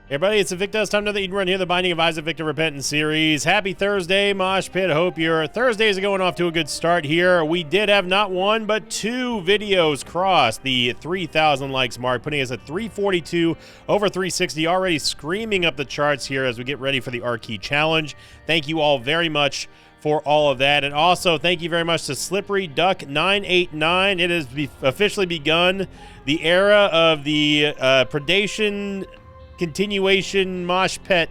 Hey everybody, it's Victor. It's time to another Eden Run here, the Binding of Isaac Victor Repentance series. Happy Thursday, Mosh Pit. Hope your Thursdays are going off to a good start here. We did have not one, but two videos cross the 3,000 likes mark, putting us at 342 over 360, already screaming up the charts here as we get ready for the R-Key Challenge. Thank you all very much for all of that. And also, thank you very much to Slippery Duck 989. It has officially begun the era of the predation continuation mosh pet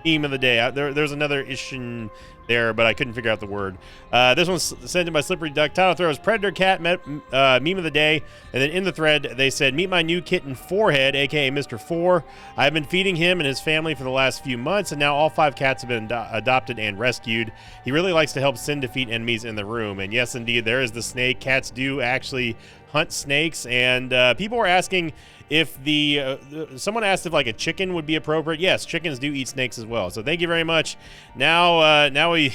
theme of the day. There's another issue there, but I couldn't figure out the word. This one's sent in by Slippery Duck. Title throw is Predator Cat meme of the day. And then in the thread, they said, meet my new kitten, Forehead, aka Mr. Four. I've been feeding him and his family for the last few months, and now all 5 cats have been adopted and rescued. He really likes to help Sin defeat enemies in the room. And yes, indeed, there is the snake. Cats do actually hunt snakes, and people were asking if someone asked if like a chicken would be appropriate. Yes, chickens do eat snakes as well. So thank you very much. Now we,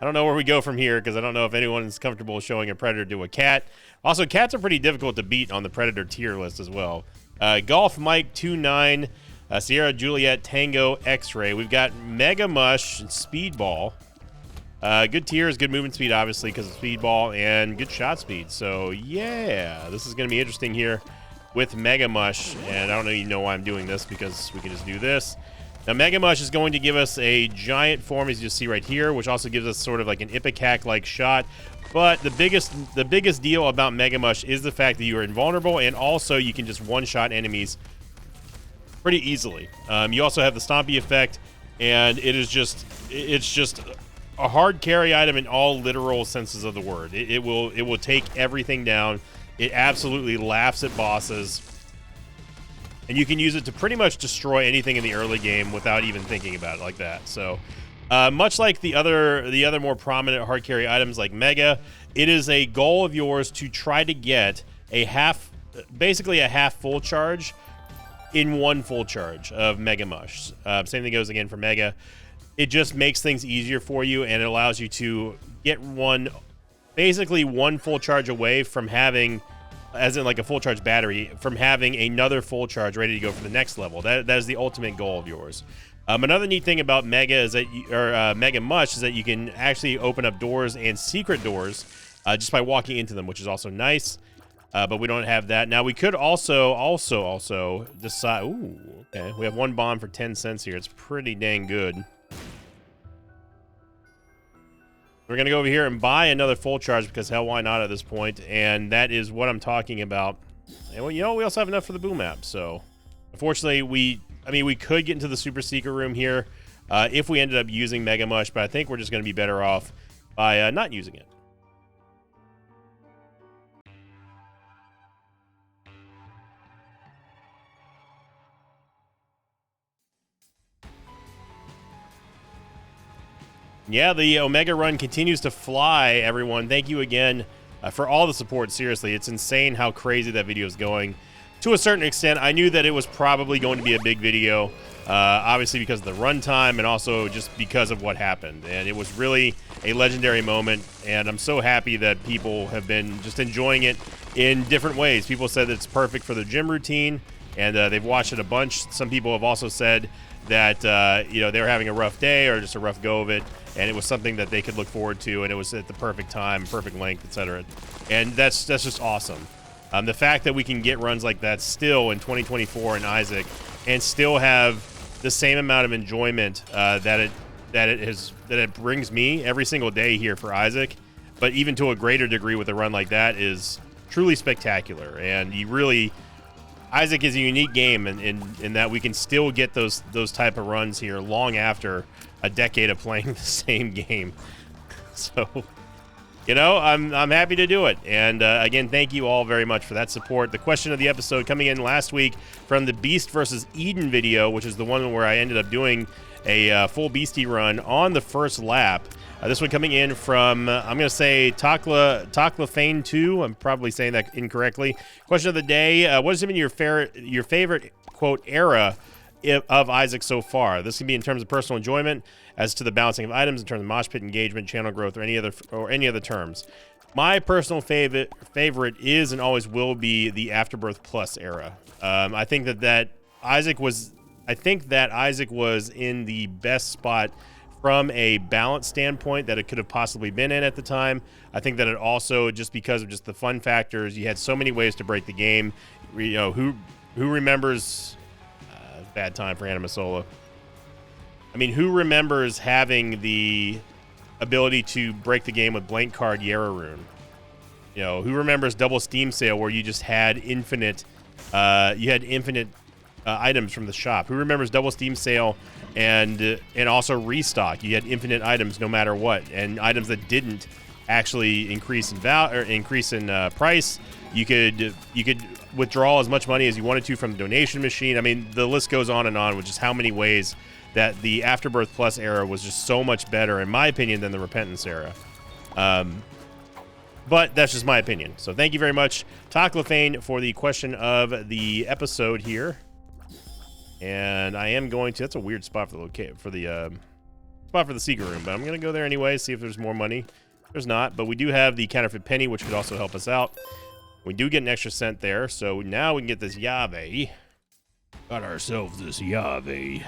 I don't know where we go from here because I don't know if anyone is comfortable showing a predator to a cat. Also, cats are pretty difficult to beat on the predator tier list as well. Golf Mike 29, Sierra Juliet Tango X-Ray. We've got Mega Mush and Speedball. Good tiers, good movement speed, obviously, because of Speedball, and good shot speed. So, yeah, this is going to be interesting here with Mega Mush, and I don't even know why I'm doing this because we can just do this. Now, Mega Mush is going to give us a giant form, as you see right here, which also gives us sort of like an Ipecac-like shot. But the biggest deal about Mega Mush is the fact that you are invulnerable, and also you can just one-shot enemies pretty easily. You also have the Stompy effect, and it's just a hard carry item in all literal senses of the word. It will take everything down. It absolutely laughs at bosses, and you can use it to pretty much destroy anything in the early game without even thinking about it like that. So, much like the other more prominent hard carry items like Mega, it is a goal of yours to try to get basically a half full charge in one full charge of Mega Mush. Same thing goes again for Mega. It just makes things easier for you, and it allows you to get basically one full charge away from having, as in like a full charge battery, from having another full charge ready to go for the next level. That is the ultimate goal of yours. Another neat thing about Mega is that Mega Mush is that you can actually open up doors and secret doors just by walking into them, which is also nice. But we don't have that. Now we could also decide. Ooh, okay. We have one bomb for 10 cents here. It's pretty dang good. We're going to go over here and buy another full charge because hell, why not at this point? And that is what I'm talking about. And well, you know, we also have enough for the boom app. So unfortunately, we could get into the super secret room here if we ended up using Mega Mush, but I think we're just going to be better off by not using it. Yeah, the Omega run continues to fly, everyone. Thank you again for all the support. Seriously, it's insane how crazy that video is going. To a certain extent, I knew that it was probably going to be a big video, obviously because of the runtime and also just because of what happened. And it was really a legendary moment, and I'm so happy that people have been just enjoying it in different ways. People said it's perfect for their gym routine, and they've watched it a bunch. Some people have also said that they were having a rough day or just a rough go of it, and it was something that they could look forward to, and it was at the perfect time, perfect length, etc. And that's just awesome. The fact that we can get runs like that still in 2024 in Isaac, and still have the same amount of enjoyment that it brings me every single day here for Isaac, but even to a greater degree with a run like that, is truly spectacular. And Isaac is a unique game in that we can still get those type of runs here long after a decade of playing the same game. So, I'm happy to do it. And again, thank you all very much for that support. The question of the episode coming in last week from the Beast versus Eden video, which is the one where I ended up doing a full Beastie run on the first lap. This one coming in from, I'm going to say Taklafane 2. I'm probably saying that incorrectly. Question of the day, what has been your favorite, quote, era of Isaac so far? This can be in terms of personal enjoyment, as to the balancing of items, in terms of mosh pit engagement, channel growth, or any other terms. My personal favorite is and always will be the Afterbirth Plus era. I think that Isaac was I think that Isaac was in the best spot from a balance standpoint that it could have possibly been in at the time. I think that it also, just because of just the fun factors, you had so many ways to break the game. You know, who remembers bad time for Animasola? I mean, who remembers having the ability to break the game with blank card Yarrow-Rune? You know, who remembers double Steam Sale where you just had infinite items from the shop? Who remembers double Steam Sale and also restock? You had infinite items no matter what, and items that didn't actually increase in value or increase in price. You could withdraw as much money as you wanted to from the donation machine. I mean, the list goes on and on with just how many ways that the Afterbirth Plus era was just so much better, in my opinion, than the Repentance era. But that's just my opinion. So thank you very much, Toclafane, for the question of the episode here. And I am going to, that's a weird spot for the secret room, but I'm going to go there anyway, see if there's more money. There's not, but we do have the counterfeit penny, which could also help us out. We do get an extra cent there, so now we can get this Yave. Got ourselves this Yave.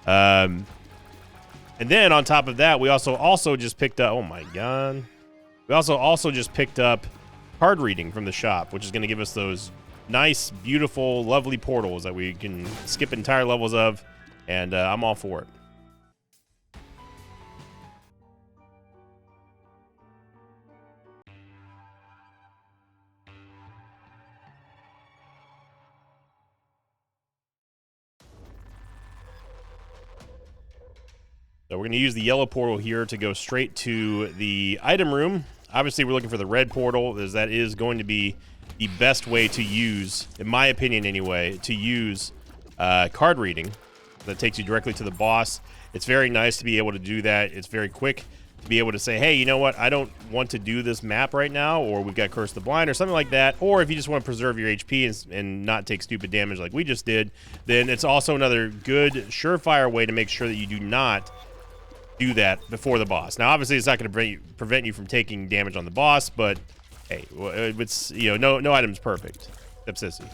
And then on top of that, we also just picked up, oh my god. We also just picked up card reading from the shop, which is going to give us those nice, beautiful, lovely portals that we can skip entire levels of, and I'm all for it. So we're going to use the yellow portal here to go straight to the item room. Obviously, we're looking for the red portal, as that is going to be the best way to use, in my opinion anyway, to use card reading. That takes you directly to the boss. It's very nice to be able to do that. It's very quick to be able to say, hey, you know what? I don't want to do this map right now, or we've got Curse the Blind or something like that. Or if you just want to preserve your HP and not take stupid damage like we just did, then it's also another good, surefire way to make sure that you do not do that before the boss. Now, obviously, it's not going to prevent you from taking damage on the boss, but hey, it's, you know, no item's perfect, except Sissy.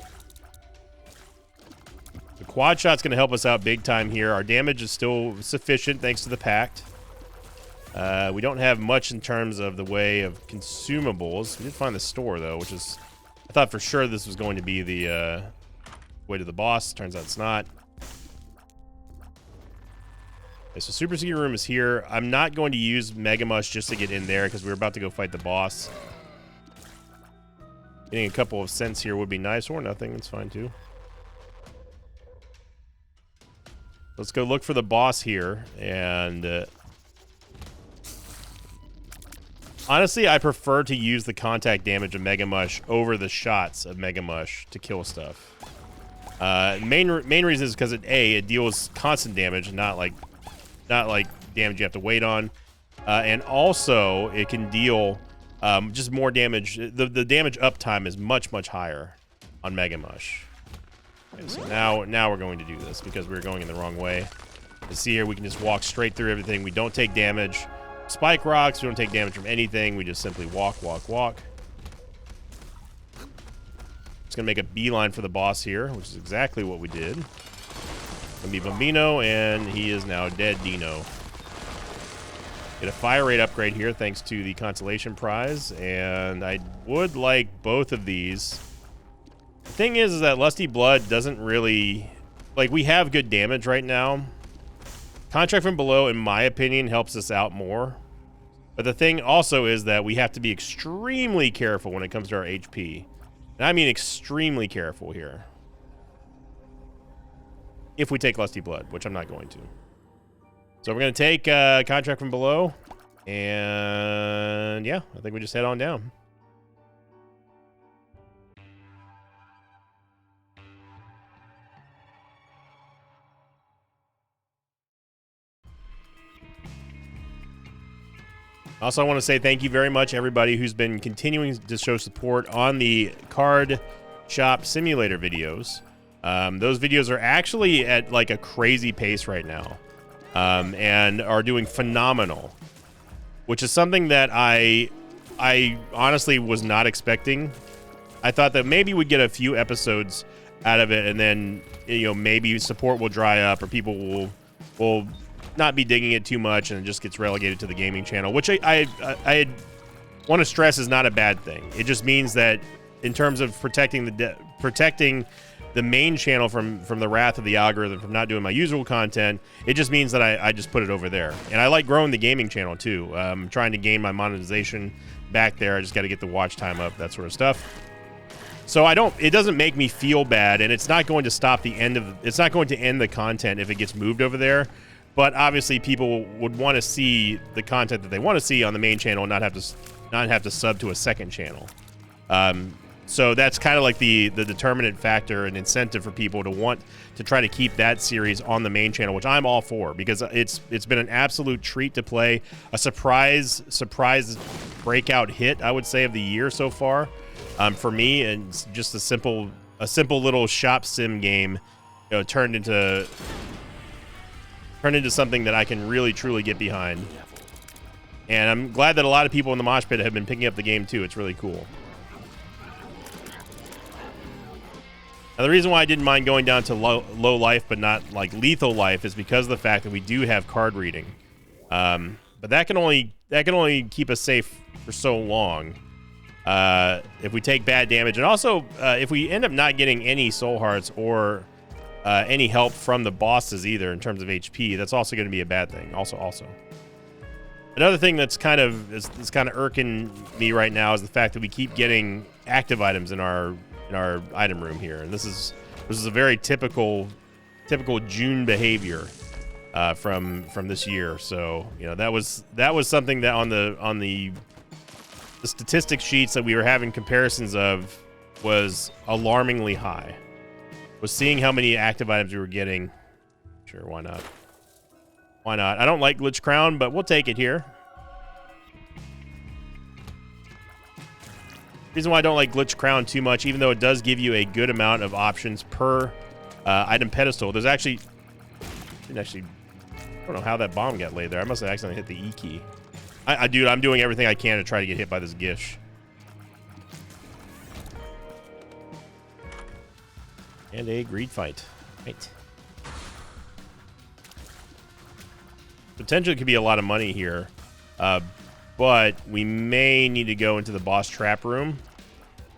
The quad shot's going to help us out big time here. Our damage is still sufficient thanks to the pact. We don't have much in terms of the way of consumables. We did find the store though, which is, I thought for sure this was going to be the way to the boss. Turns out it's not. Okay, so Super Secret Room is here. I'm not going to use Mega Mush just to get in there because we're about to go fight the boss. Getting a couple of cents here would be nice, or nothing. It's fine too. Let's go look for the boss here. And honestly, I prefer to use the contact damage of Mega Mush over the shots of Mega Mush to kill stuff. Main reason is because it deals constant damage, not like damage you have to wait on, and also it can deal just more damage. The damage uptime is much higher on Mega Mush. Okay, so now we're going to do this because we're going in the wrong way. You see here, we can just walk straight through everything. We don't take damage. Spike rocks, we don't take damage from anything. We just simply walk. Just gonna make a beeline for the boss here, which is exactly what we did. Gonna be Bambino, and he is now dead Dino. Get a fire rate upgrade here thanks to the consolation prize, and I would like both of these. The thing is that Lusty Blood doesn't really, like, we have good damage right now. Contract from Below, in my opinion, helps us out more. But the thing also is that we have to be extremely careful when it comes to our HP. And I mean extremely careful here. If we take Lusty Blood, which I'm not going to. So we're going to take Contract from Below. And yeah, I think we just head on down. Also, I want to say thank you very much, everybody who's been continuing to show support on the Card Shop Simulator videos. Those videos are actually at like a crazy pace right now, and are doing phenomenal, which is something that I honestly was not expecting. I thought that maybe we'd get a few episodes out of it, and then maybe support will dry up, or people will not be digging it too much, and it just gets relegated to the gaming channel, which I want to stress is not a bad thing. It just means that in terms of protecting the main channel from the wrath of the algorithm, from not doing my usual content, it just means that I just put it over there. And I like growing the gaming channel too. Trying to gain my monetization back there. I just got to get the watch time up, that sort of stuff. So it doesn't make me feel bad, and it's not going to stop it's not going to end the content if it gets moved over there. But obviously people would want to see the content that they want to see on the main channel and not have to sub to a second channel. So that's kind of like the determinant factor and incentive for people to want to try to keep that series on the main channel, which I'm all for, because it's been an absolute treat to play. A surprise breakout hit, I would say, of the year so far, for me, and it's just a simple little shop sim game, turned into something that I can really truly get behind. And I'm glad that a lot of people in the mosh pit have been picking up the game too. It's really cool. Now, the reason why I didn't mind going down to low life but not like lethal life is because of the fact that we do have card reading. But that can only keep us safe for so long. If we take bad damage, and also if we end up not getting any soul hearts or any help from the bosses either in terms of HP, that's also going to be a bad thing. Also, another thing that's kind of irking me right now is the fact that we keep getting active items in our item room here, and this is a very typical June behavior from this year. So that was something that on the statistics sheets that we were having comparisons of was alarmingly high. Was seeing how many active items we were getting. Sure, why not? Why not? I don't like Glitch Crown, but we'll take it here. Reason why I don't like Glitch Crown too much, even though it does give you a good amount of options per item pedestal. There's actually, I don't know how that bomb got laid there. I must have accidentally hit the E key. Dude, I'm doing everything I can to try to get hit by this Gish. And a greed fight. Right. Potentially could be a lot of money here. But we may need to go into the boss trap room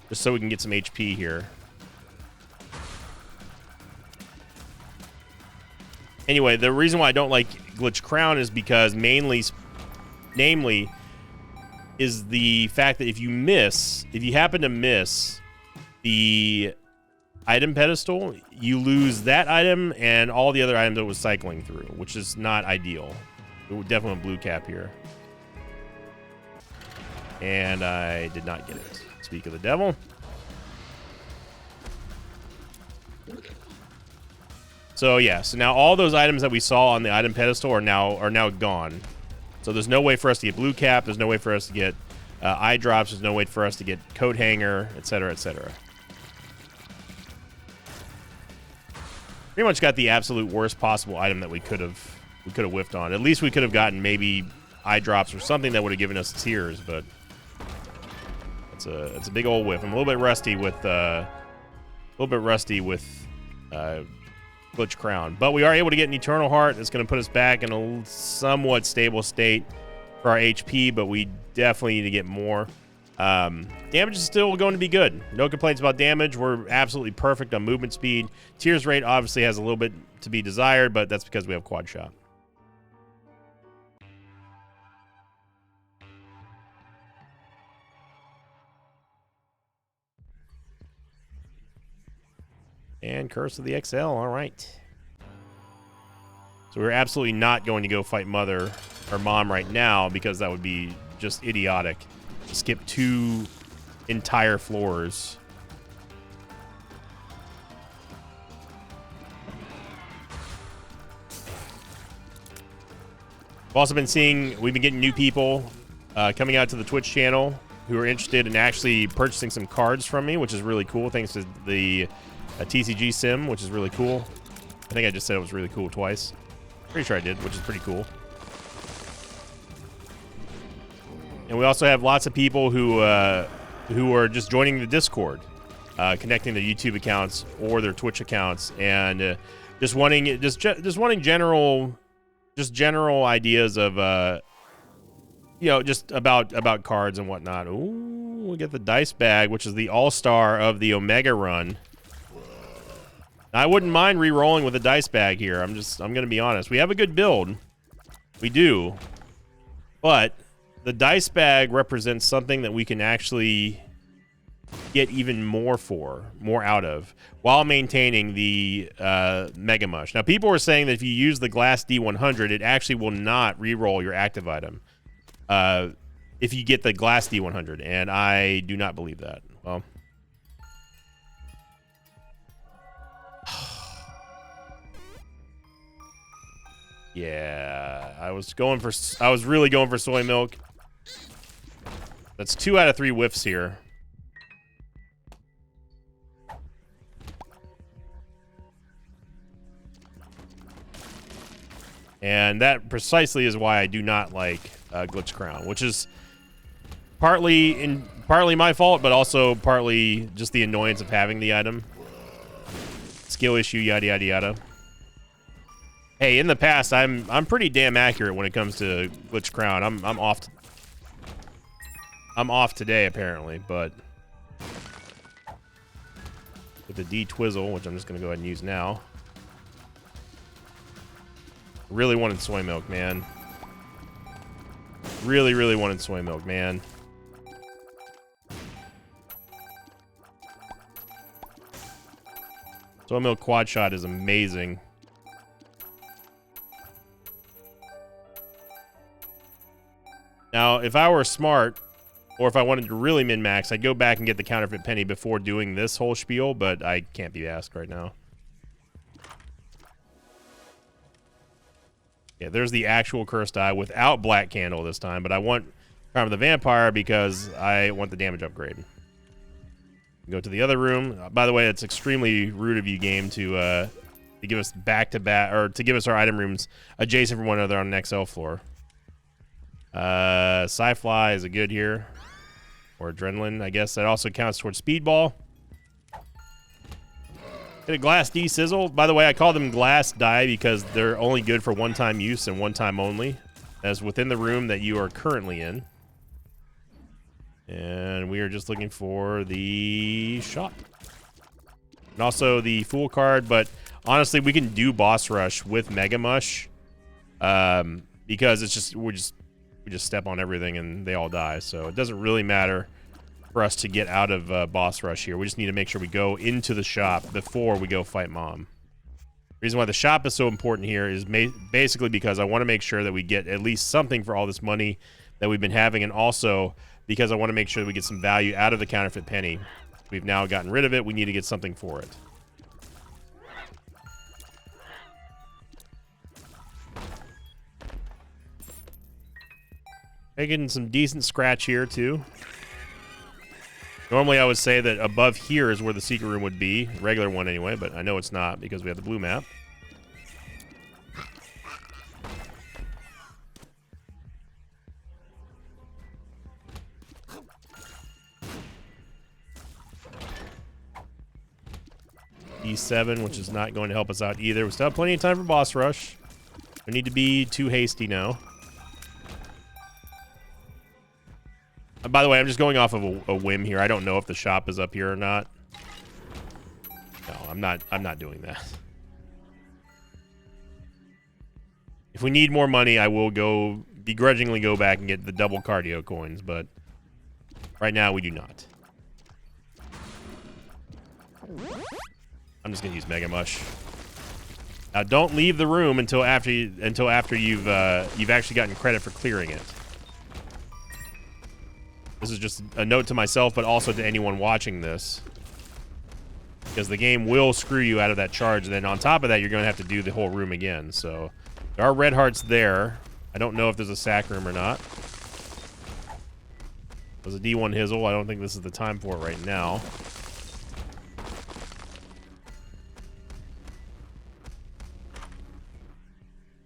just so we can get some HP here. Anyway, the reason why I don't like Glitch Crown is because namely is the fact that if you happen to miss the item pedestal, you lose that item and all the other items that it was cycling through, which is not ideal. We definitely want blue cap here. And I did not get it. Speak of the devil. So yeah, so now all those items that we saw on the item pedestal are now gone. So there's no way for us to get blue cap. There's no way for us to get eye drops. There's no way for us to get coat hanger, etc., etc. Pretty much got the absolute worst possible item that we could have whiffed on. At least we could have gotten maybe eye drops or something that would have given us tears, but it's a big old whiff. I'm a little bit rusty with Glitch Crown, but we are able to get an Eternal Heart. That's going to put us back in a somewhat stable state for our HP, but we definitely need to get more. Damage is still going to be good. No complaints about damage. We're absolutely perfect on movement speed. Tears rate obviously has a little bit to be desired, but that's because we have quad shot. And Curse of the XL. All right. So we're absolutely not going to go fight Mother or Mom right now because that would be just idiotic. Skip 2 entire floors. We've also been we've been getting new people coming out to the Twitch channel who are interested in actually purchasing some cards from me, which is really cool, thanks to the TCG Sim, which is really cool. I think I just said it was really cool twice. Pretty sure I did, which is pretty cool. And we also have lots of people who are just joining the Discord. connecting their YouTube accounts or their Twitch accounts, and just wanting general ideas of just about cards and whatnot. Ooh, we get the dice bag, which is the all-star of the Omega run. I wouldn't mind re-rolling with a dice bag here. I'm gonna be honest. We have a good build. We do. But the dice bag represents something that we can actually get even more out of, while maintaining the Mega Mush. Now, people are saying that if you use the Glass D100, it actually will not re-roll your active item if you get the Glass D100, and I do not believe that. Well, yeah, I was really going for soy milk. That's 2 out of 3 whiffs here. And that precisely is why I do not like Glitch Crown, which is partly my fault, but also partly just the annoyance of having the item. Skill issue, yada yada yada. Hey, in the past, I'm pretty damn accurate when it comes to Glitch Crown. I'm off today apparently, but with the D Twizzle, which I'm just gonna go ahead and use now. Really wanted soy milk, man. Really, really wanted soy milk, man. Soy milk quad shot is amazing. Now, if I were smart, or if I wanted to really min-max, I'd go back and get the counterfeit penny before doing this whole spiel, but I can't be asked right now. Yeah, there's the actual cursed die without Black Candle this time, but I want Charm of the Vampire because I want the damage upgrade. Go to the other room. By the way, it's extremely rude of you, game, to give us back-to-back, or to give us our item rooms adjacent from one another on an XL floor. Sci-Fly is a good here. Or Adrenaline, I guess. That also counts towards Speedball. Get a Glass D Sizzle. By the way, I call them glass die because they're only good for one-time use and one-time only. As within the room that you are currently in. And we are just looking for the shop. And also the Fool card, but honestly, we can do Boss Rush with Mega Mush. Because it's just, we just step on everything and they all die. So it doesn't really matter for us to get out of Boss Rush here. We just need to make sure we go into the shop before we go fight Mom. The reason why the shop is so important here is basically because I want to make sure that we get at least something for all this money that we've been having, and also because I want to make sure that we get some value out of the counterfeit penny. We've now gotten rid of it. We need to get something for it. Making some decent scratch here, too. Normally, I would say that above here is where the secret room would be. Regular one, anyway, but I know it's not because we have the blue map. E7, which is not going to help us out either. We still have plenty of time for Boss Rush. We need to be too hasty now. By the way, I'm just going off of a whim here. I don't know if the shop is up here or not. No, I'm not doing that. If we need more money, I will begrudgingly go back and get the double cardio coins, but right now we do not. I'm just gonna use Mega Mush. Now, don't leave the room until after you've actually gotten credit for clearing it. This is just a note to myself, but also to anyone watching this. Because the game will screw you out of that charge, and then on top of that, you're going to have to do the whole room again. So, there are red hearts there. I don't know if there's a sack room or not. There's a D1 Hizzle. I don't think this is the time for it right now.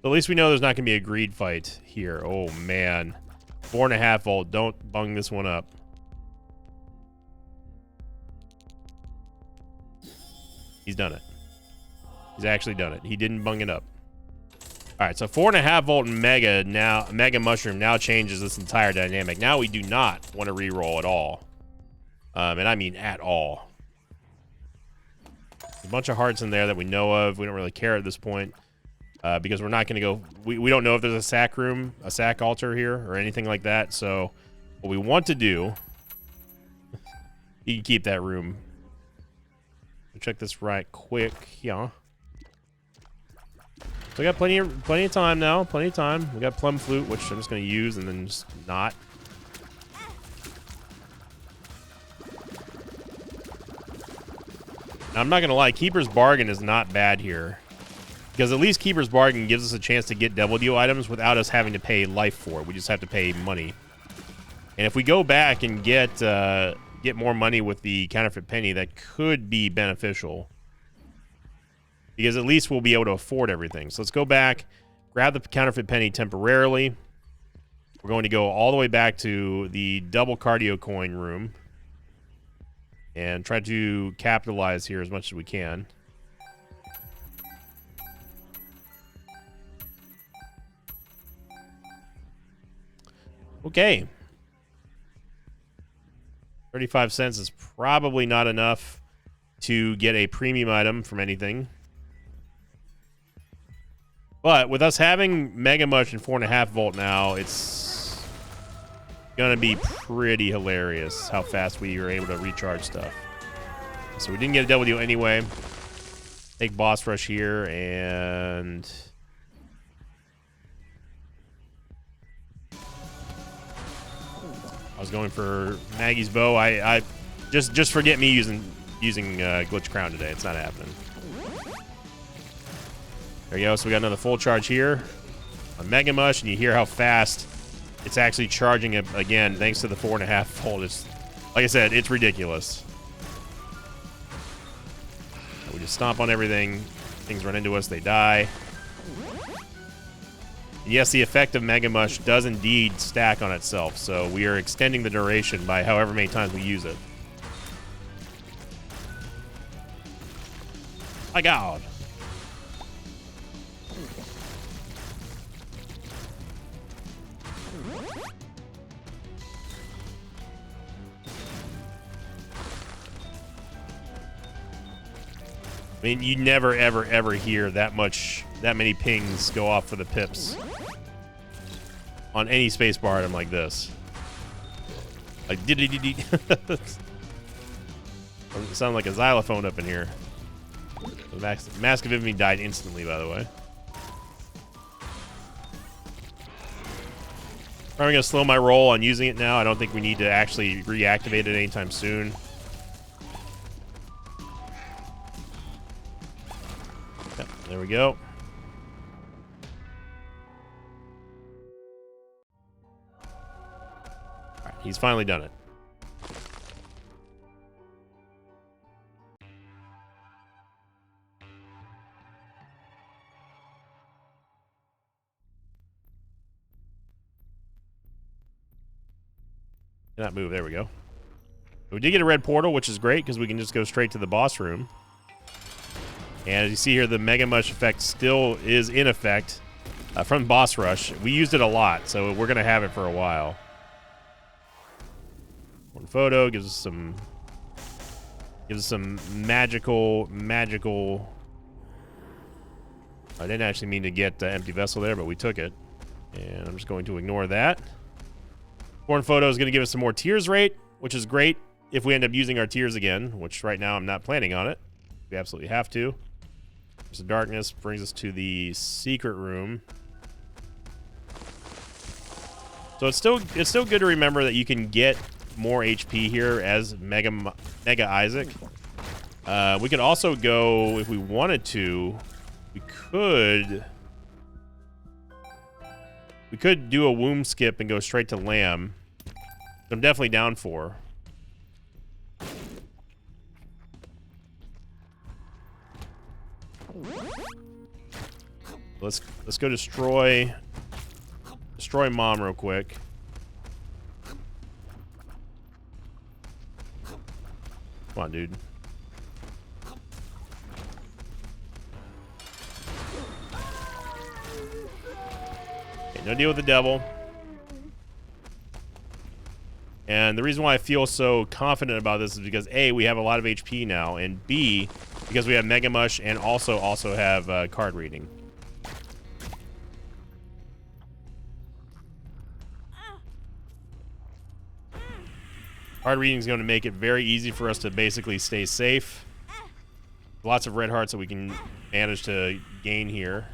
So at least we know there's not going to be a greed fight here. Oh, man. 4.5 volt. Don't bung this one up. He's done it. He's actually done it. He didn't bung it up. All right, so 4.5 volt Mega Mushroom now changes this entire dynamic. Now we do not want to reroll at all. And I mean at all. A bunch of hearts in there that we know of. We don't really care at this point because we're not going to go... We don't know if there's a sack room, a sack altar here or anything like that. So what we want to do... You can keep that room. Check this right quick. Yeah. So we got plenty of time now. Plenty of time. We got Plum Flute, which I'm just going to use and then just not. Now, I'm not going to lie. Keeper's Bargain is not bad here. Because at least Keeper's Bargain gives us a chance to get double deal items without us having to pay life for it. We just have to pay money. And if we go back and get more money with the Counterfeit Penny, that could be beneficial. Because at least we'll be able to afford everything. So let's go back, grab the Counterfeit Penny temporarily. We're going to go all the way back to the double cardio coin room. And try to capitalize here as much as we can. Okay. 35 cents is probably not enough to get a premium item from anything. But with us having Mega Mush and 4.5 volt now, it's gonna be pretty hilarious how fast we are able to recharge stuff. So we didn't get a double deal anyway. Take Boss Rush here and... I was going for Maggie's Bow. I just forget me using Glitch Crown today. It's not happening. There you go. So we got another full charge here on Mega Mush, and you hear how fast it's actually charging it again, thanks to the 4.5 volt. It's, like I said, it's ridiculous. We just stomp on everything. Things run into us, they die. And yes, the effect of Mega Mush does indeed stack on itself, so we are extending the duration by however many times we use it. My God. I mean, you never, ever, ever hear that many pings go off for the pips on any spacebar item like this. Like, did sound like a xylophone up in here. The Mask of Infamy died instantly, by the way. Probably gonna slow my roll on using it now. I don't think we need to actually reactivate it anytime soon. Yep, there we go. All right, he's finally done it. Not move. There we go. We did get a red portal, which is great because we can just go straight to the boss room. And as you see here, the Mega Mush effect still is in effect from Boss Rush. We used it a lot, so we're going to have it for a while. One photo gives us some magical. I didn't actually mean to get Empty Vessel there, but we took it. And I'm just going to ignore that. Born Photo is going to give us some more tears rate, which is great if we end up using our tears again, which right now I'm not planning on it. We absolutely have to. So Darkness brings us to the secret room. So it's still good to remember that you can get more HP here as Mega Isaac. We could also go, if we wanted to, we could do a womb skip and go straight to Lamb. I'm definitely down for. Let's go destroy Mom real quick. Come on, dude. No deal with the devil. And the reason why I feel so confident about this is because A, we have a lot of HP now, and B, because we have Mega Mush and also have card reading. Card reading is going to make it very easy for us to basically stay safe. Lots of red hearts that we can manage to gain here.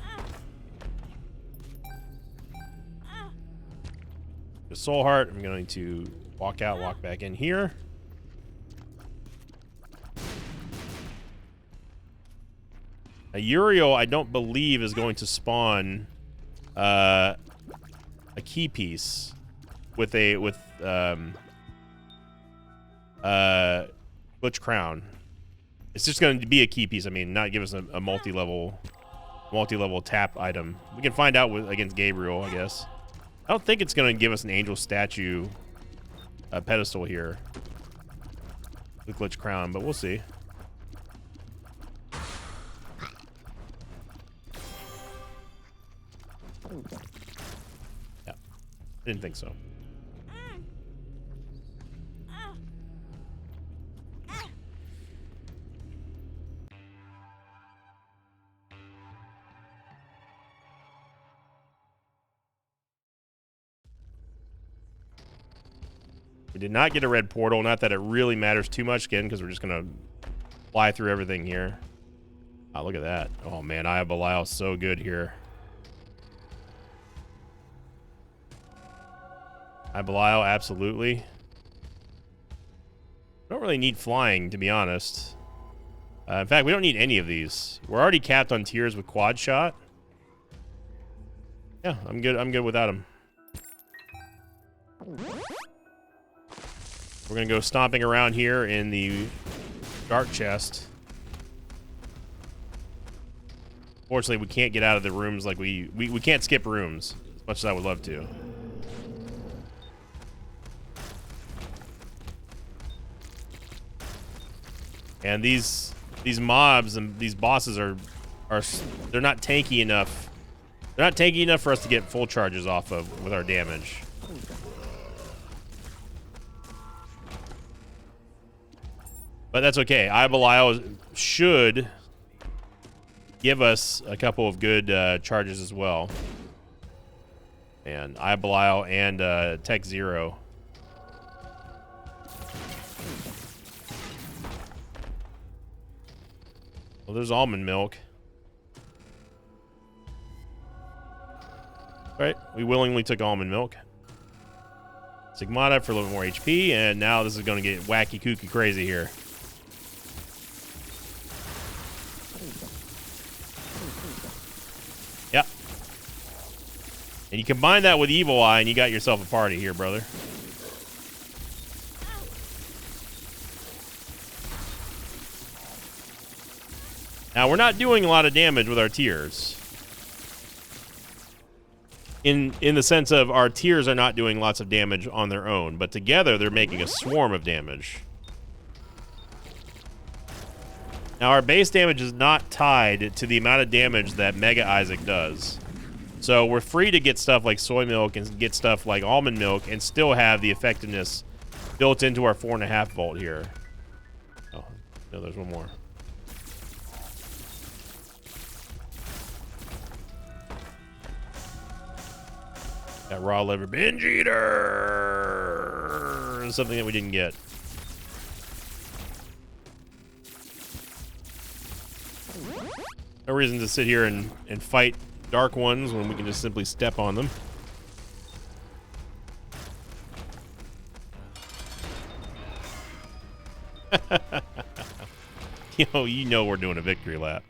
The soul heart, I'm going to walk out, walk back in here. A Uriel, I don't believe, is going to spawn a key piece with Glitch Crown. It's just going to be a key piece. I mean, not give us a multi-level tap item. We can find out against Gabriel, I guess. I don't think it's going to give us an angel statue pedestal here with Glitch Crown, but we'll see. Yeah, didn't think so. We did not get a red portal. Not that it really matters too much, again, because we're just going to fly through everything here. Oh, look at that. Oh, man, I have Belial so good here. I have Belial, absolutely. Don't really need flying, to be honest. In fact, we don't need any of these. We're already capped on tiers with quad shot. Yeah, I'm good. I'm good without him. We're going to go stomping around here in the dark chest. Fortunately, we can't get out of the rooms like we can't skip rooms as much as I would love to. And these mobs and these bosses are they're not tanky enough. They're not tanky enough for us to get full charges off of with our damage. But that's okay. Eye of Belial should give us a couple of good charges as well. And Eye of Belial and Tech Zero. Well, there's almond milk. Right, we willingly took almond milk. Sigmata for a little bit more HP, and now this is going to get wacky, kooky, crazy here. Yep. And you combine that with Evil Eye, and you got yourself a party here, brother. Now, we're not doing a lot of damage with our tiers. In the sense of our tiers are not doing lots of damage on their own, but together they're making a swarm of damage. Now, our base damage is not tied to the amount of damage that Mega Isaac does. So we're free to get stuff like soy milk and get stuff like almond milk and still have the effectiveness built into our 4.5 volt here. Oh, no, there's one more. That raw liver binge eater. Something that we didn't get. No reason to sit here and fight dark ones when we can just simply step on them. You know we're doing a victory lap.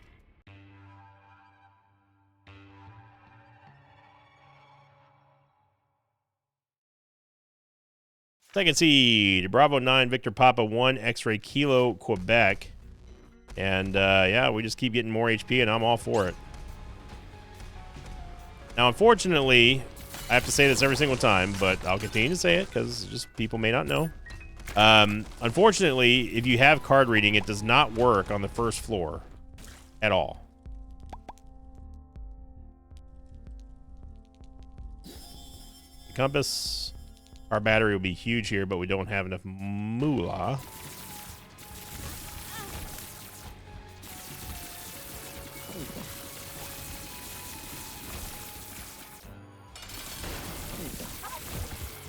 Second seed, Bravo 9, Victor Papa 1, X-Ray Kilo, Quebec. And, yeah, we just keep getting more HP, and I'm all for it. Now, unfortunately, I have to say this every single time, but I'll continue to say it, because just people may not know. Unfortunately, if you have card reading, it does not work on the first floor at all. compass. Our battery will be huge here, but we don't have enough moolah.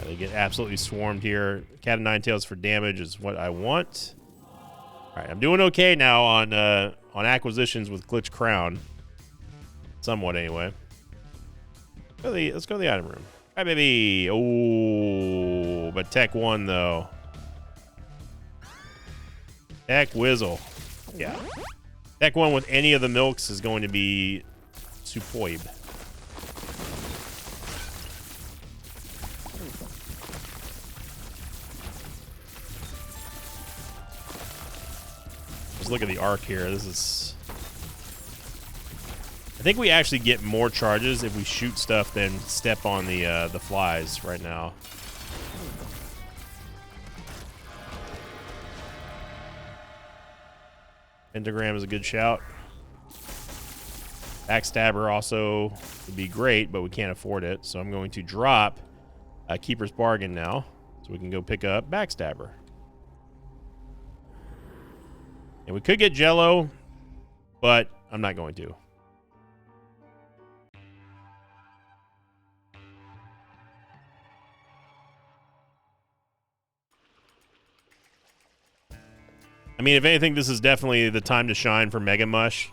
They get absolutely swarmed here. Cat of Nine Tails for damage is what I want. All right, I'm doing okay now on acquisitions with Glitch Crown. Somewhat, anyway. Let's go to the item room. All right, baby. Oh, but Tech 1, though. Tech Whizzle. Yeah. Tech 1 with any of the milks is going to be superb. Just look at the arc here. This is... I think we actually get more charges if we shoot stuff than step on the flies right now. Pentagram is a good shout. Backstabber also would be great, but we can't afford it. So I'm going to drop Keeper's Bargain now, so we can go pick up Backstabber. And we could get Jello, but I'm not going to. I mean, if anything, this is definitely the time to shine for Mega Mush.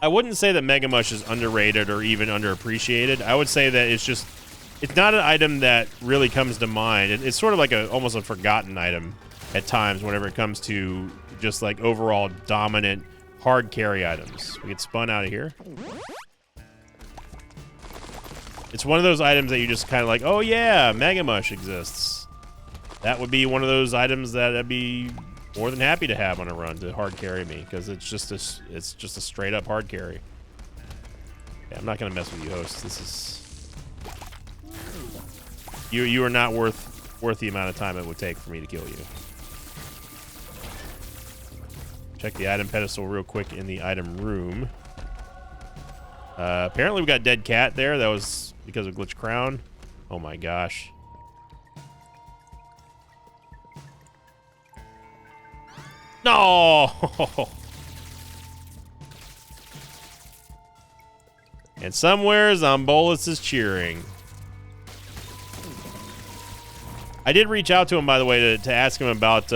I wouldn't say that Mega Mush is underrated or even underappreciated. I would say that it's not an item that really comes to mind. It's sort of like almost a forgotten item at times whenever it comes to just like overall dominant hard carry items. We get spun out of here. It's one of those items that you just kind of like, oh yeah, Mega Mush exists. That would be one of those items that I'd be more than happy to have on a run to hard carry me, because it's just a straight up hard carry. Yeah, I'm not gonna mess with you, host. This is you are not worth the amount of time it would take for me to kill you. Check the item pedestal real quick in the item room. Apparently we got dead cat there. That was because of Glitch Crown. Oh my gosh. No! And somewhere Zombolus is cheering. I did reach out to him, by the way, to ask him about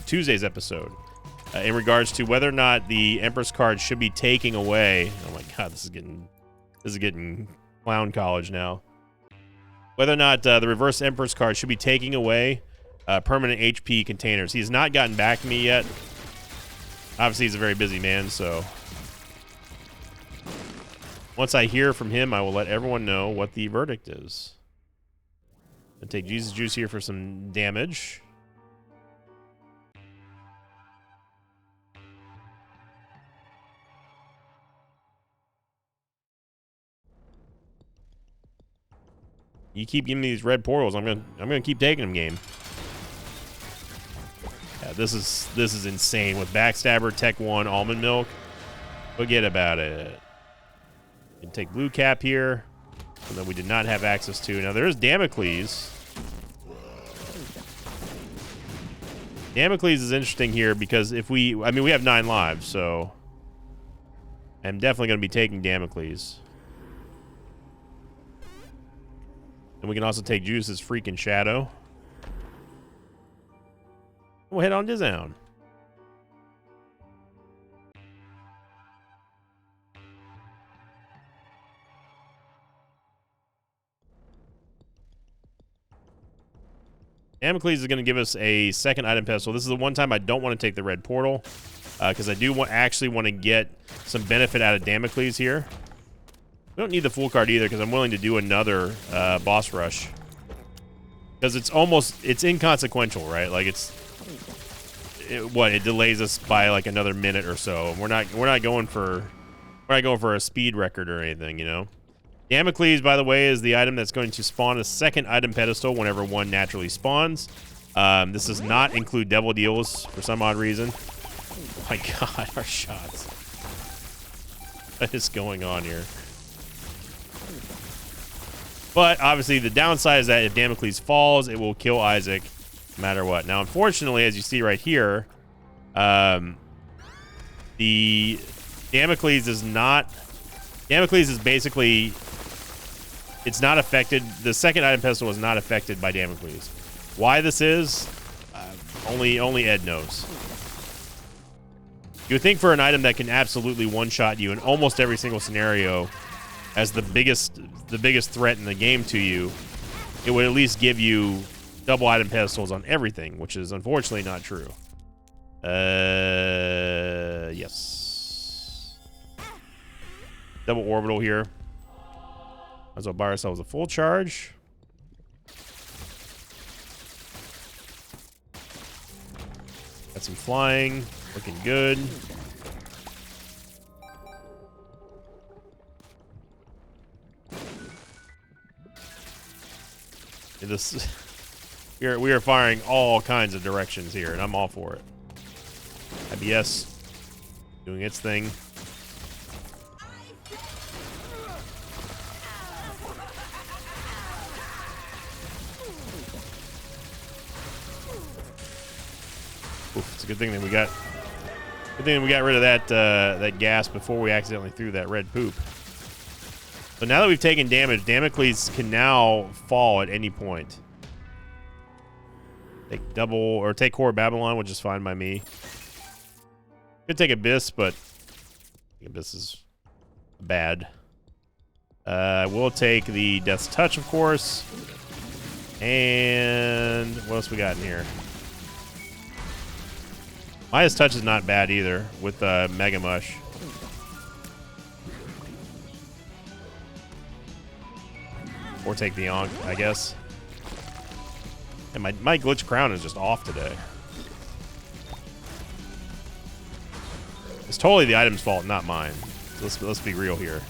Tuesday's episode in regards to whether or not the Empress card should be taking away. Oh my God, this is getting clown college now. Whether or not the reverse Empress card should be taking away permanent HP containers. He's not gotten back to me yet. Obviously, he's a very busy man, so once I hear from him, I will let everyone know what the verdict is. I'll take Jesus Juice here for some damage. You keep giving me these red portals, I'm gonna keep taking them, game. Yeah, this is insane with Backstabber, Tech 1, Almond Milk. Forget about it. You can take Blue Cap here, and that we did not have access to. Now there's Damocles. Damocles is interesting here because we have 9 lives, so I'm definitely going to be taking Damocles. And we can also take Juice's freaking Shadow. We'll head on to Down. Damocles is going to give us a second item pedestal. This is the one time I don't want to take the red portal because I do actually want to get some benefit out of Damocles here. We don't need the full card either because I'm willing to do another boss rush because it's inconsequential, right? Like it delays us by like another minute or so. We're not going for a speed record or anything, you know. Damocles, by the way, is the item that's going to spawn a second item pedestal whenever one naturally spawns. This does not include Devil Deals for some odd reason. Oh my God, our shots. What is going on here? But obviously the downside is that if Damocles falls, it will kill Isaac no matter what. Now, unfortunately, as you see right here, the Damocles is basically, it's not affected. The second item pedestal is not affected by Damocles. Why this is, only Ed knows. You would think for an item that can absolutely one-shot you in almost every single scenario as the biggest threat in the game to you, it would at least give you double item pedestals on everything, which is unfortunately not true. Yes. Double orbital here. Might as well buy ourselves a full charge. Got some flying, looking good. This, we are firing all kinds of directions here, and I'm all for it. IBS doing its thing. Oof, it's a good thing that we got. Good thing we got rid of that gas before we accidentally threw that red poop. So now that we've taken damage, Damocles can now fall at any point. Take double or take Core Babylon, which is fine by me. Could take Abyss, but Abyss is bad. We'll take the Death's Touch, of course. And what else we got in here? Midas Touch is not bad either with Mega Mush. Or take the Ankh, I guess. And my Glitch Crown is just off today. It's totally the item's fault, not mine. Let's be real here.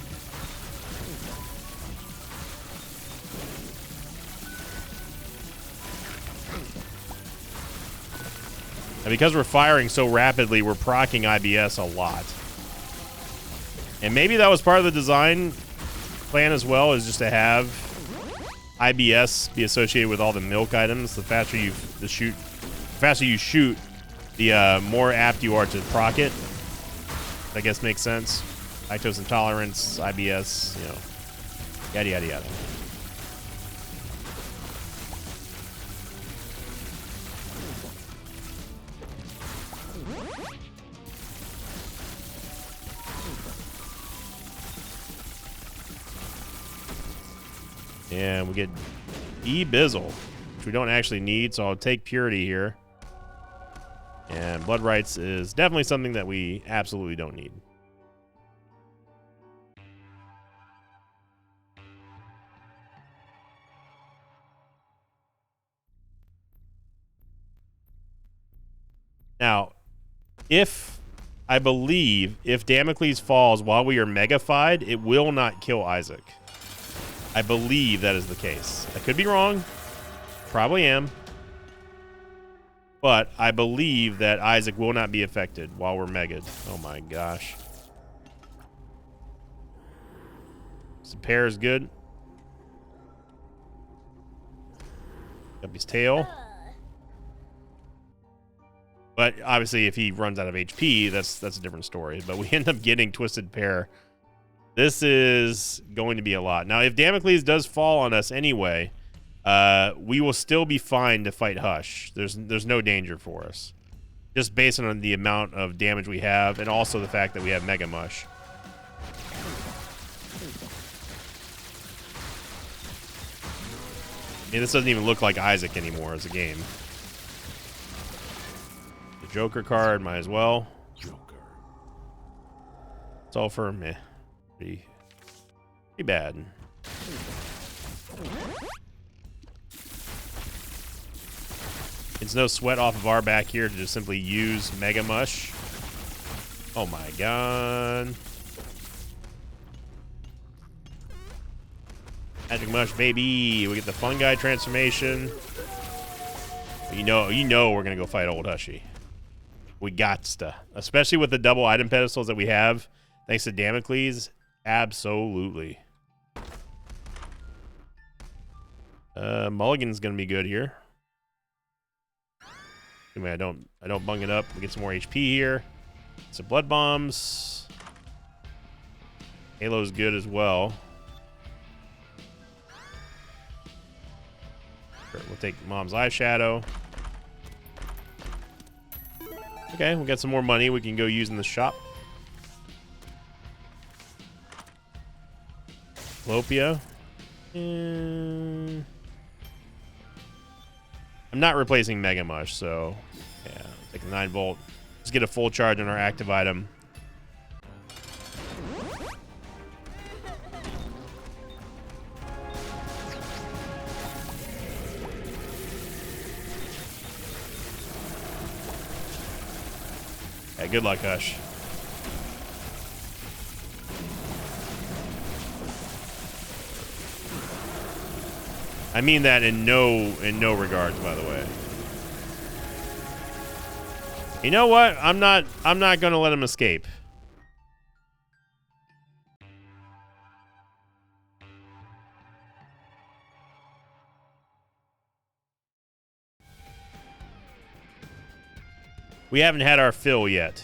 And because we're firing so rapidly, we're proccing IBS a lot. And maybe that was part of the design plan as well, is just to have IBS be associated with all the milk items. The faster you shoot, the more apt you are to proc it. I guess makes sense. Lactose intolerance, IBS, you know, yada yada yada. And we get E-Bizzle, which we don't actually need, so I'll take Purity here. And Blood Rights is definitely something that we absolutely don't need. Now, I believe if Damocles falls while we are megafied, it will not kill Isaac. I believe that is the case. I could be wrong. Probably am. But I believe that Isaac will not be affected while we're mega'd. Oh my gosh. Some pair is good. Up his tail. But obviously if he runs out of HP, that's a different story. But we end up getting Twisted Pair. This is going to be a lot. Now, if Damocles does fall on us anyway, we will still be fine to fight Hush. There's no danger for us. Just based on the amount of damage we have, and also the fact that we have Mega Mush. I mean, this doesn't even look like Isaac anymore as a game. The Joker card, might as well. Joker. It's all for meh. Pretty bad. It's no sweat off of our back here to just simply use Mega Mush. Oh my god. Magic Mush, baby. We get the Fungi transformation. You know we're gonna go fight old Hushy. We gots to. Especially with the double item pedestals that we have, thanks to Damocles. Absolutely. Mulligan's gonna be good here. Anyway, I don't bung it up. We get some more HP here. Some blood bombs. Halo's good as well. Sure, we'll take Mom's eyeshadow. Okay, we got some more money we can go use in the shop. Lopia. I'm not replacing Mega Mush, so yeah, take a 9-volt. Let's get a full charge on our active item. Yeah, good luck, Hush. I mean that in no regards, by the way. You know what? I'm not gonna let him escape. We haven't had our fill yet.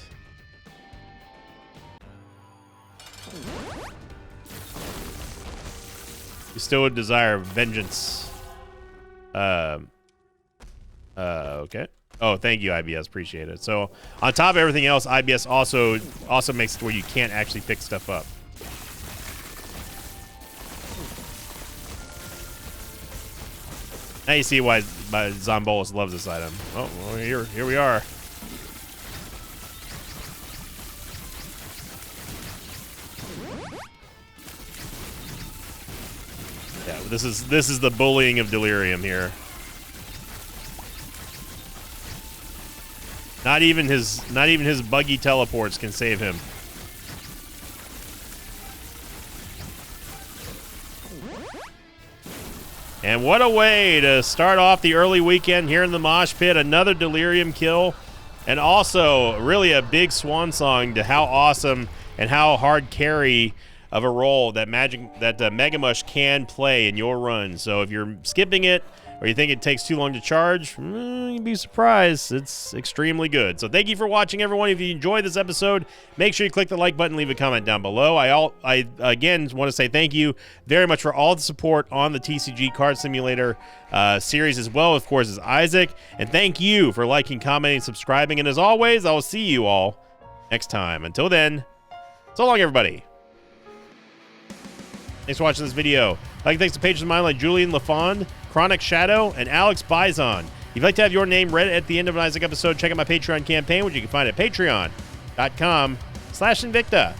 You still would desire vengeance. Okay. Oh, thank you, IBS. Appreciate it. So, on top of everything else, IBS also makes it where you can't actually pick stuff up. Now you see why Zombolus loves this item. Oh, well, here we are. Yeah, this is the bullying of Delirium here. Not even his buggy teleports can save him. And what a way to start off the early weekend here in the Mosh Pit. Another Delirium kill. And also, really a big swan song to how awesome and how hard carry of a role that Mega Mush can play in your run. So if you're skipping it, or you think it takes too long to charge, you'd be surprised. It's extremely good. So thank you for watching, everyone. If you enjoyed this episode, make sure you click the like button, leave a comment down below. I again want to say thank you very much for all the support on the TCG Card Simulator series, as well, of course, as Isaac. And thank you for liking, commenting, subscribing. And as always, I will see you all next time. Until then, so long, everybody. Thanks for watching this video. Thanks to patrons of mine like Julian LaFond, Chronic Shadow, and Alex Bison. If you'd like to have your name read at the end of an Isaac episode, check out my Patreon campaign, which you can find at patreon.com/Invicta.